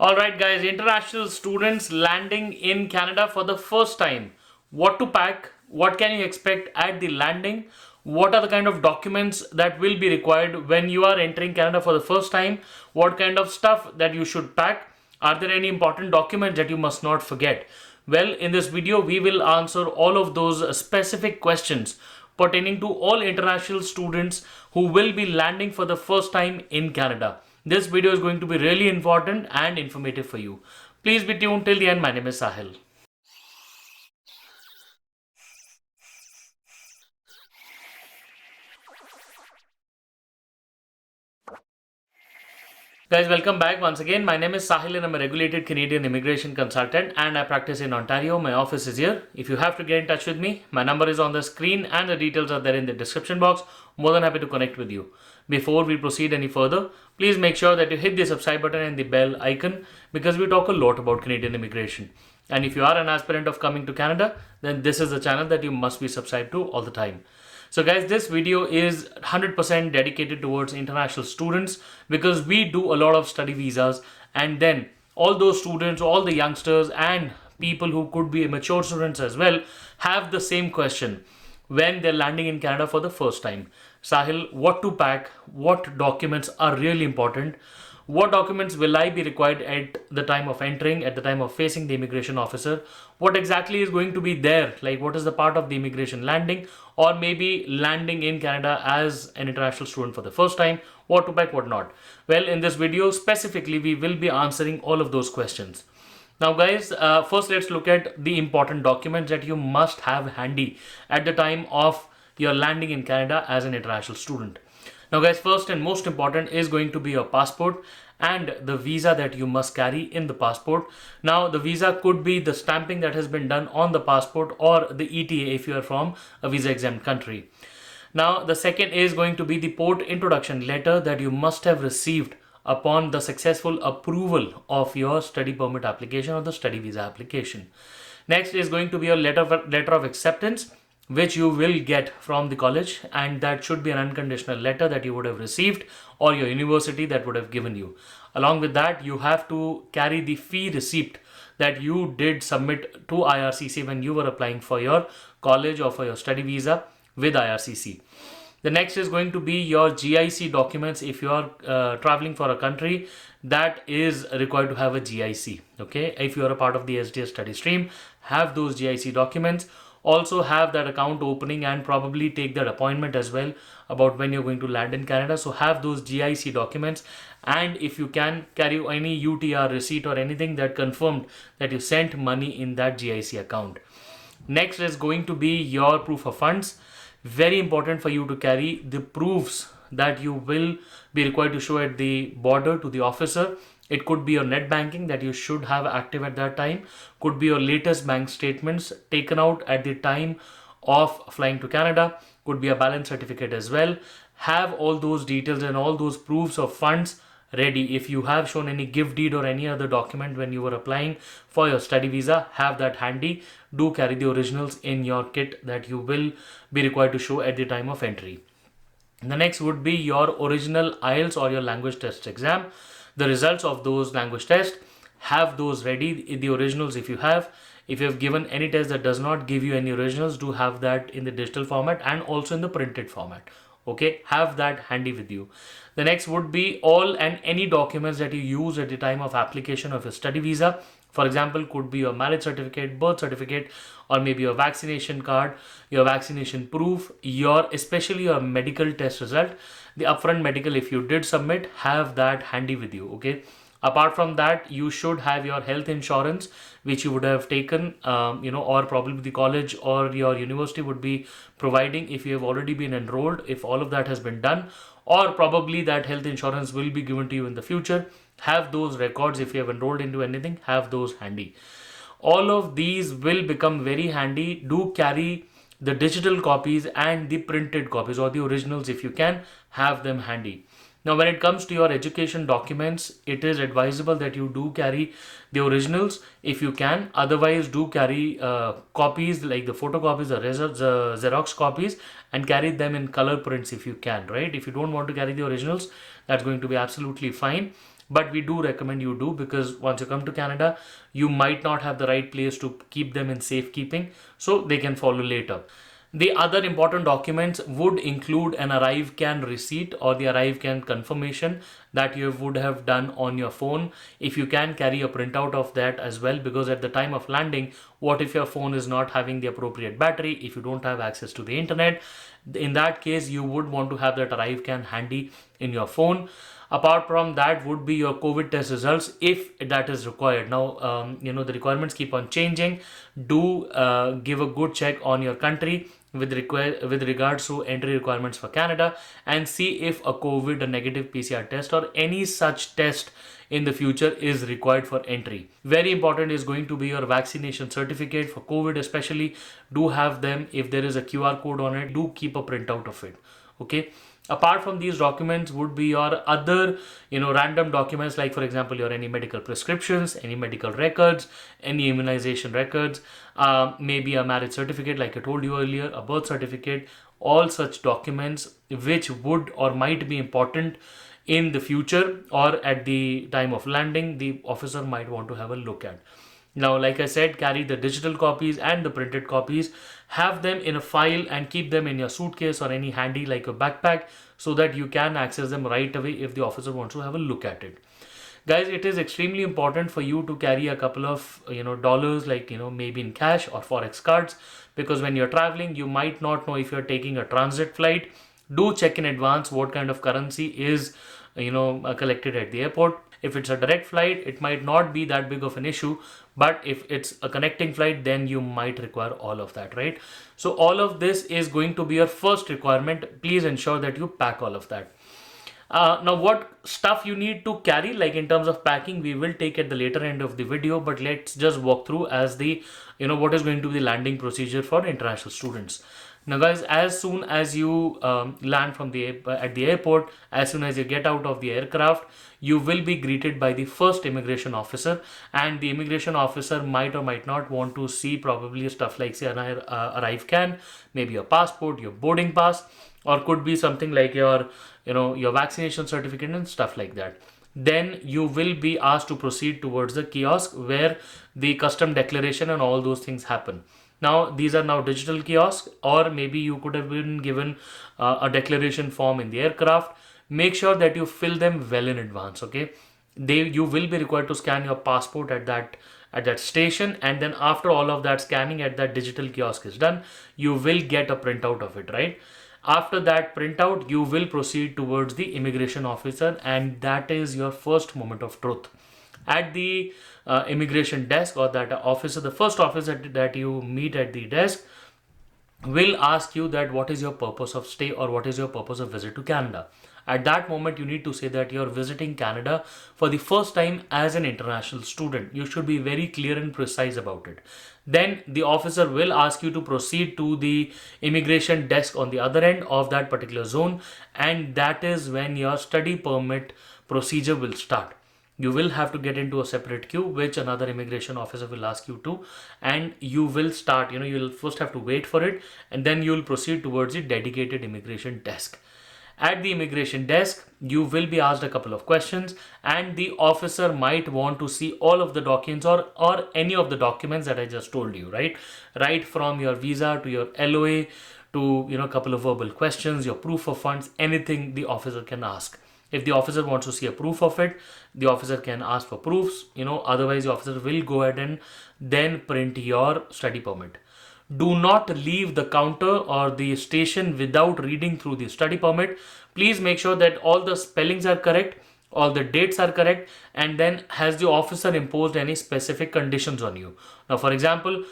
Alright guys, international students landing in Canada for the first time. What to pack? What can you expect at the landing? What are the kind of documents that will be required when you are entering Canada for the first time? What kind of stuff that you should pack? Are there any important documents that you must not forget? Well, in this video, we will answer all of those specific questions pertaining to all international students who will be landing for the first time in Canada. This video is going to be really important and informative for you. Please be tuned till the end. My name is Sahil. Guys, welcome back once again. My name is Sahil and I'm a regulated Canadian immigration consultant and I practice in Ontario. My office is here. If you have to get in touch with me, my number is on the screen and the details are there in the description box. More than happy to connect with you. Before we proceed any further, please make sure that you hit the subscribe button and the bell icon because we talk a lot about Canadian immigration. And if you are an aspirant of coming to Canada, then this is the channel that you must be subscribed to all the time. So guys, this video is 100% dedicated towards international students because we do a lot of study visas, and then all those students, all the youngsters and people who could be mature students as well have the same question when they're landing in Canada for the first time. Sahil, what to pack? What documents are really important? What documents will I be required at the time of entering, at the time of facing the immigration officer? What exactly is going to be there? Like, what is the part of the immigration landing, or maybe landing in Canada as an international student for the first time? What to pack, what not? Well, in this video specifically, we will be answering all of those questions. Now guys, first let's look at the important documents that you must have handy at the time of your landing in Canada as an international student. Now guys, first and most important is going to be your passport and the visa that you must carry in the passport. Now the visa could be the stamping that has been done on the passport or the ETA if you are from a visa exempt country. Now the second is going to be the port introduction letter that you must have received upon the successful approval of your study permit application or the study visa application. Next is going to be your letter of acceptance, which you will get from the college, and that should be an unconditional letter that you would have received or your university that would have given you. Along with that, you have to carry the fee receipt that you did submit to IRCC when you were applying for your college or for your study visa with IRCC. The next is going to be your GIC documents if you are traveling for a country that is required to have a GIC. Okay, if you are a part of the SDS study stream, have those GIC documents. Also have that account opening and probably take that appointment as well about when you're going to land in Canada. So have those GIC documents, and if you can, carry any UTR receipt or anything that confirmed that you sent money in that GIC account. Next is going to be your proof of funds. Very important for you to carry the proofs that you will be required to show at the border to the officer. It could be your net banking that you should have active at that time, could be your latest bank statements taken out at the time of flying to Canada, could be a balance certificate as well. Have all those details and all those proofs of funds ready. If you have shown any gift deed or any other document when you were applying for your study visa, have that handy. Do carry the originals in your kit that you will be required to show at the time of entry. The next would be your original IELTS or your language test exam. The results of those language tests, have those ready in the originals if you have. If you have given any test that does not give you any originals, do have that in the digital format and also in the printed format. Okay, have that handy with you. The next would be all and any documents that you use at the time of application of your study visa. For example, could be your marriage certificate, birth certificate, or maybe your vaccination card, your vaccination proof, especially your medical test result. The upfront medical, if you did submit, have that handy with you. Okay. Apart from that, you should have your health insurance, which you would have taken, or probably the college or your university would be providing if you have already been enrolled, if all of that has been done, or probably that health insurance will be given to you in the future. Have those records. If you have enrolled into anything, have those handy. All of these will become very handy. Do carry the digital copies and the printed copies or the originals if you can, have them handy. Now, when it comes to your education documents, it is advisable that you do carry the originals if you can. Otherwise, do carry copies like the photocopies or Xerox copies and carry them in color prints if you can, right? If you don't want to carry the originals, that's going to be absolutely fine. but we do recommend you do, because once you come to Canada, you might not have the right place to keep them in safekeeping, so they can follow later. The other important documents would include an ArriveCAN receipt or the ArriveCAN confirmation that you would have done on your phone. If you can, carry a printout of that as well, because at the time of landing, what if your phone is not having the appropriate battery, if you don't have access to the internet? In that case, you would want to have that ArriveCAN handy in your phone. Apart from that would be your COVID test results if that is required. Now, the requirements keep on changing. Do give a good check on your country with regards to entry requirements for Canada, and see if a COVID, a negative PCR test or any such test in the future is required for entry. Very important is going to be your vaccination certificate for COVID especially. Do have them. If there is a QR code on it, do keep a printout of it. Okay. Apart from these documents would be your other, random documents, like for example, your any medical prescriptions, any medical records, any immunization records, maybe a marriage certificate, like I told you earlier, a birth certificate, all such documents which would or might be important in the future or at the time of landing, the officer might want to have a look at. Now, like I said, carry the digital copies and the printed copies, have them in a file and keep them in your suitcase or any handy like a backpack, so that you can access them right away if the officer wants to have a look at it. Guys, it is extremely important for you to carry a couple of dollars, like maybe in cash or forex cards, because when you're traveling, you might not know if you're taking a transit flight. Do check in advance what kind of currency is collected at the airport. If it's a direct flight, it might not be that big of an issue, but if it's a connecting flight, then you might require all of that, right? So all of this is going to be your first requirement. Please ensure that you pack all of that. Now, what stuff you need to carry, like in terms of packing, we will take at the later end of the video, but let's just walk through as the what is going to be the landing procedure for international students. Now guys, as soon as you land at the airport, as soon as you get out of the aircraft, you will be greeted by the first immigration officer, and the immigration officer might or might not want to see probably stuff like say an ArriveCAN, maybe your passport, your boarding pass, or could be something like your vaccination certificate and stuff like that. Then you will be asked to proceed towards the kiosk where the custom declaration and all those things happen. Now, these are now digital kiosks, or maybe you could have been given a declaration form in the aircraft. Make sure that you fill them well in advance, okay? You will be required to scan your passport at that station, and then after all of that scanning at that digital kiosk is done, you will get a printout of it, right? After that printout, you will proceed towards the immigration officer, and that is your first moment of truth. At the immigration desk, or that officer, the first officer that you meet at the desk will ask you that what is your purpose of stay or what is your purpose of visit to Canada. At that moment, you need to say that you're visiting Canada for the first time as an international student. You should be very clear and precise about it. Then the officer will ask you to proceed to the immigration desk on the other end of that particular zone, and that is when your study permit procedure will start. You will have to get into a separate queue, which another immigration officer will ask you to, and you will start, you'll first have to wait for it, and then you'll proceed towards the dedicated immigration desk. At the immigration desk, you will be asked a couple of questions, and the officer might want to see all of the documents or any of the documents that I just told you, right? Right from your visa to your LOA to, a couple of verbal questions, your proof of funds, anything the officer can ask. If the officer wants to see a proof of it, the officer can ask for proofs, otherwise the officer will go ahead and then print your study permit. Do not leave the counter or the station without reading through the study permit. Please make sure that all the spellings are correct, all the dates are correct, and then has the officer imposed any specific conditions on you. Now, for example,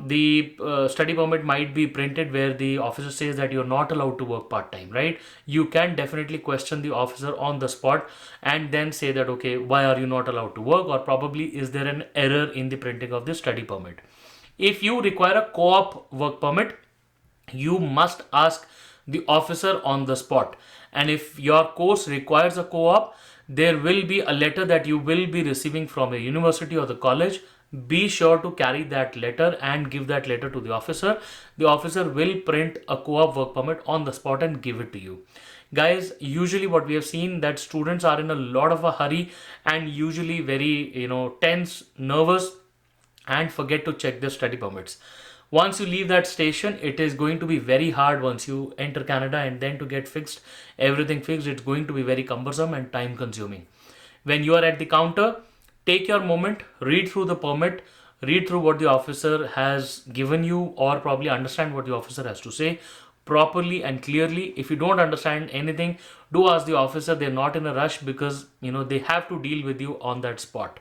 the study permit might be printed where the officer says that you're not allowed to work part-time, right? You can definitely question the officer on the spot and then say that, okay, why are you not allowed to work? Or probably is there an error in the printing of the study permit? If you require a co-op work permit, you must ask the officer on the spot. And if your course requires a co-op, there will be a letter that you will be receiving from a university or the college. Be sure to carry that letter and give that letter to the officer. The officer will print a co-op work permit on the spot and give it to you. Guys, usually what we have seen that students are in a lot of a hurry and usually very, tense, nervous, and forget to check their study permits. Once you leave that station, it is going to be very hard once you enter Canada, and then to get fixed, everything fixed, it's going to be very cumbersome and time consuming. When you are at the counter, take your moment, read through the permit, read through what the officer has given you, or probably understand what the officer has to say properly and clearly. If you don't understand anything, do ask the officer. They're not in a rush because they have to deal with you on that spot.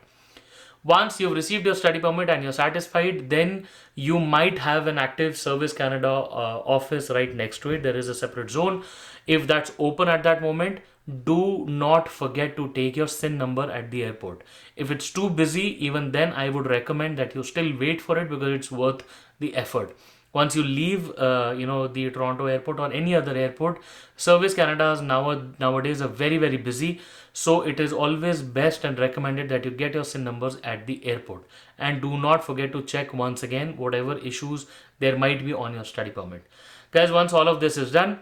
Once you've received your study permit and you're satisfied, then you might have an active Service Canada office right next to it. There is a separate zone. If that's open at that moment, do not forget to take your SIN number at the airport. If it's too busy, even then I would recommend that you still wait for it because it's worth the effort. Once you leave, the Toronto airport or any other airport, Service Canada is nowadays are very, very busy. So it is always best and recommended that you get your SIN numbers at the airport. And do not forget to check once again whatever issues there might be on your study permit. Guys, once all of this is done,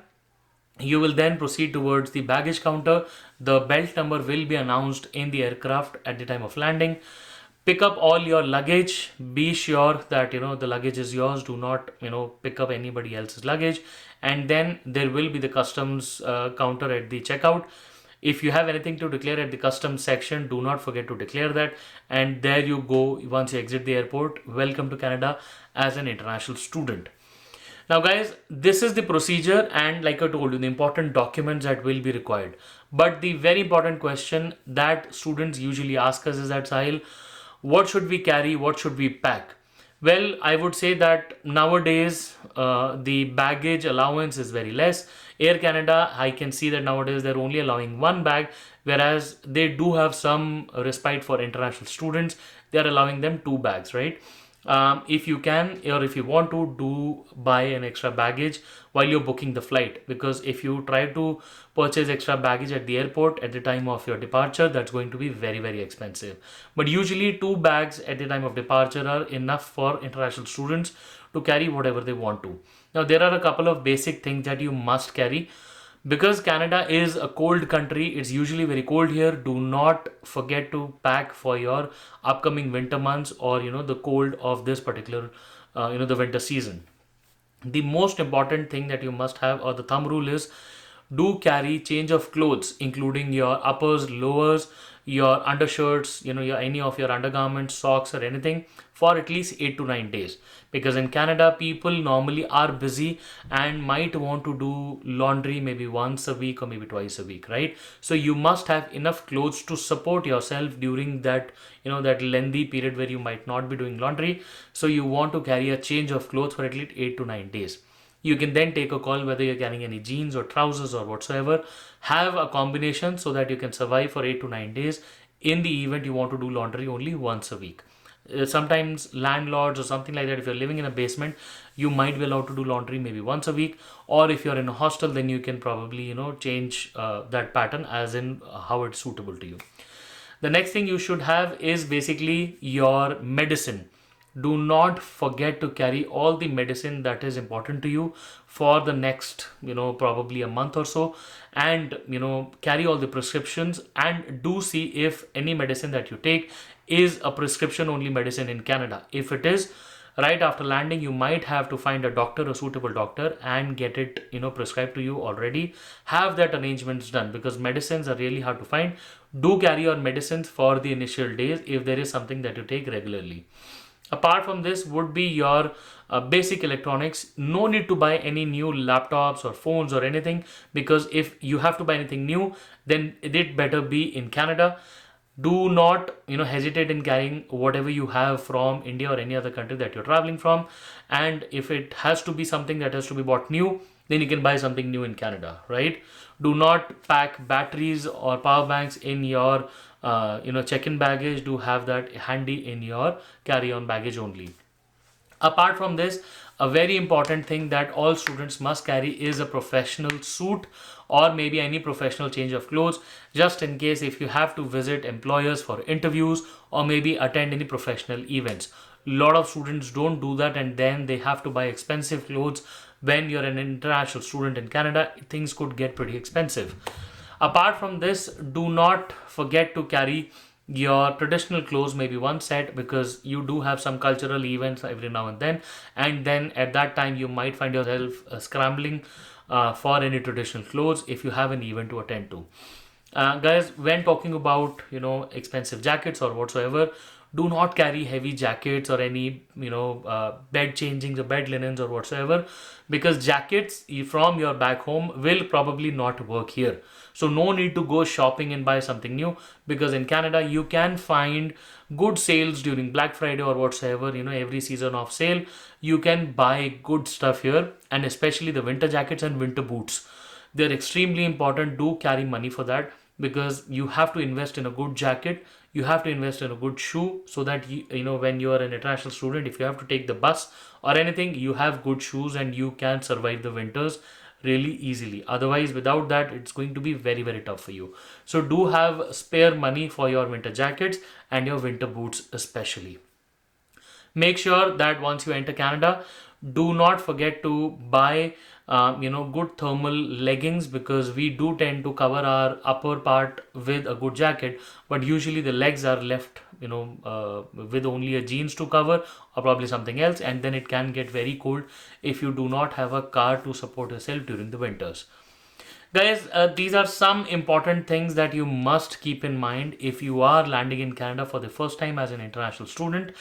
you will then proceed towards the baggage counter. The belt number will be announced in the aircraft at the time of landing. Pick up all your luggage. Be sure that the luggage is yours. Do not pick up anybody else's luggage. And then there will be the customs counter at the checkout. If you have anything to declare at the customs section, do not forget to declare that. And there you go. Once you exit the airport, welcome to Canada as an international student. Now guys, this is the procedure, and like I told you, the important documents that will be required. But the very important question that students usually ask us is that, Sahil, what should we carry? What should we pack? Well, I would say that nowadays the baggage allowance is very less. Air Canada, I can see that nowadays they're only allowing one bag, whereas they do have some respite for international students. They're allowing them two bags, right? If you can, or if you want to, do buy an extra baggage while you're booking the flight, because if you try to purchase extra baggage at the airport at the time of your departure, that's going to be very, very expensive. But usually two bags at the time of departure are enough for international students to carry whatever they want to. Now there are a couple of basic things that you must carry. Because Canada is a cold country, it's usually very cold here. Do not forget to pack for your upcoming winter months, or the cold of this particular the winter season. The most important thing that you must have, or the thumb rule, is do carry change of clothes, including your uppers, lowers, your undershirts, any of your undergarments, socks, or anything, for at least 8 to 9 days. Because in Canada, people normally are busy and might want to do laundry maybe once a week or maybe twice a week, right? So you must have enough clothes to support yourself during that that lengthy period where you might not be doing laundry. So you want to carry a change of clothes for at least 8 to 9 days. You can then take a call whether you're carrying any jeans or trousers or whatsoever. Have a combination so that you can survive for 8 to 9 days in the event you want to do laundry only once a week. Sometimes landlords or something like that, if you're living in a basement, you might be allowed to do laundry maybe once a week. Or if you're in a hostel, then you can probably change that pattern as in how it's suitable to you. The next thing you should have is basically your medicine. Do not forget to carry all the medicine that is important to you for the next probably a month or so, and carry all the prescriptions, and do see if any medicine that you take is a prescription only medicine in Canada. If it is, right after landing you might have to find a doctor, a suitable doctor, and get it prescribed to you already. Have that arrangements done, because medicines are really hard to find. Do carry your medicines for the initial days if there is something that you take regularly. Apart from this would be your basic electronics. No need to buy any new laptops or phones or anything, because if you have to buy anything new, then it better be in Canada. Do not hesitate in carrying whatever you have from India or any other country that you're traveling from. And if it has to be something that has to be bought new, then you can buy something new in Canada, right? Do not pack batteries or power banks in your check-in baggage. Do have that handy in your carry-on baggage only. Apart from this, a very important thing that all students must carry is a professional suit, or maybe any professional change of clothes, just in case if you have to visit employers for interviews or maybe attend any professional events. A lot of students don't do that, and then they have to buy expensive clothes when you're an international student in Canada, things could get pretty expensive. Apart from this, do not forget to carry your traditional clothes, maybe one set, because you do have some cultural events every now and then at that time you might find yourself scrambling for any traditional clothes if you have an event to attend to. Guys, when talking about expensive jackets or whatsoever, do not carry heavy jackets or any bed changings or bed linens or whatsoever, because jackets from your back home will probably not work here. So no need to go shopping and buy something new, because in Canada you can find good sales during Black Friday or whatsoever, every season of sale. You can buy good stuff here, and especially the winter jackets and winter boots. They're extremely important. Do carry money for that, because you have to invest in a good jacket, you have to invest in a good shoe, so that when you are an international student, if you have to take the bus or anything, you have good shoes and you can survive the winters really easily. Otherwise, without that, it's going to be very, very tough for you. So do have spare money for your winter jackets and your winter boots especially. Make sure that once you enter Canada, do not forget to buy good thermal leggings, because we do tend to cover our upper part with a good jacket, but usually the legs are left with only a jeans to cover or probably something else, and then it can get very cold if you do not have a car to support yourself during the winters. Guys, these are some important things that you must keep in mind if you are landing in Canada for the first time as an international student.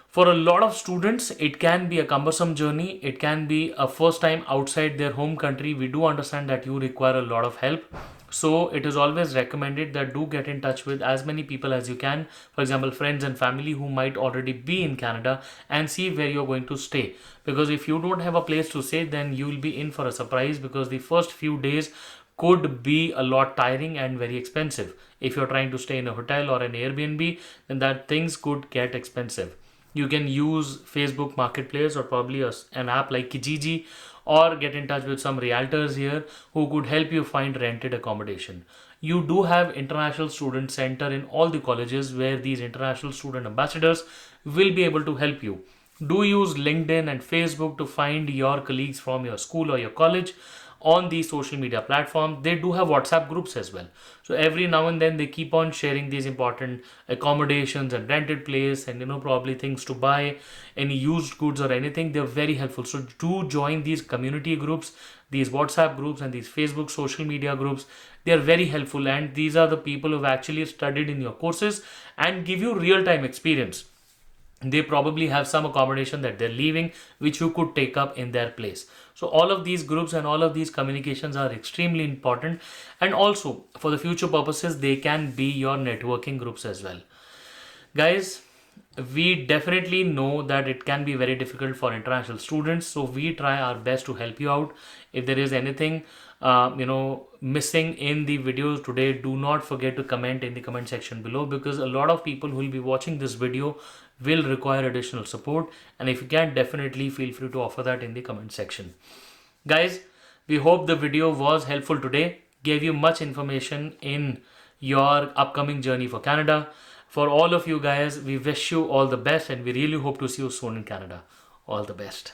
For a lot of students, it can be a cumbersome journey. It can be a first time outside their home country. We do understand that you require a lot of help. So it is always recommended that do get in touch with as many people as you can. For example, friends and family who might already be in Canada, and see where you're going to stay. Because if you don't have a place to stay, then you will be in for a surprise, because the first few days could be a lot tiring and very expensive. If you're trying to stay in a hotel or an Airbnb, then that things could get expensive. You can use Facebook Marketplace or probably an app like Kijiji, or get in touch with some realtors here who could help you find rented accommodation. You do have International Student Center in all the colleges, where these international student ambassadors will be able to help you. Do use LinkedIn and Facebook to find your colleagues from your school or your college on these social media platforms. They do have WhatsApp groups as well. So every now and then they keep on sharing these important accommodations and rented place and probably things to buy, any used goods or anything. They're very helpful. So do join these community groups, these WhatsApp groups and these Facebook social media groups. They are very helpful, and these are the people who've actually studied in your courses and give you real-time experience. They probably have some accommodation that they're leaving, which you could take up in their place. So all of these groups and all of these communications are extremely important, and also for the future purposes, they can be your networking groups as well. Guys, we definitely know that it can be very difficult for international students, so we try our best to help you out. If there is anything missing in the videos today, do not forget to comment in the comment section below, because a lot of people who will be watching this video will require additional support, and if you can, definitely feel free to offer that in the comment section. Guys, we hope the video was helpful today, gave you much information in your upcoming journey for Canada. For all of you guys, we wish you all the best, and we really hope to see you soon in Canada. All the best.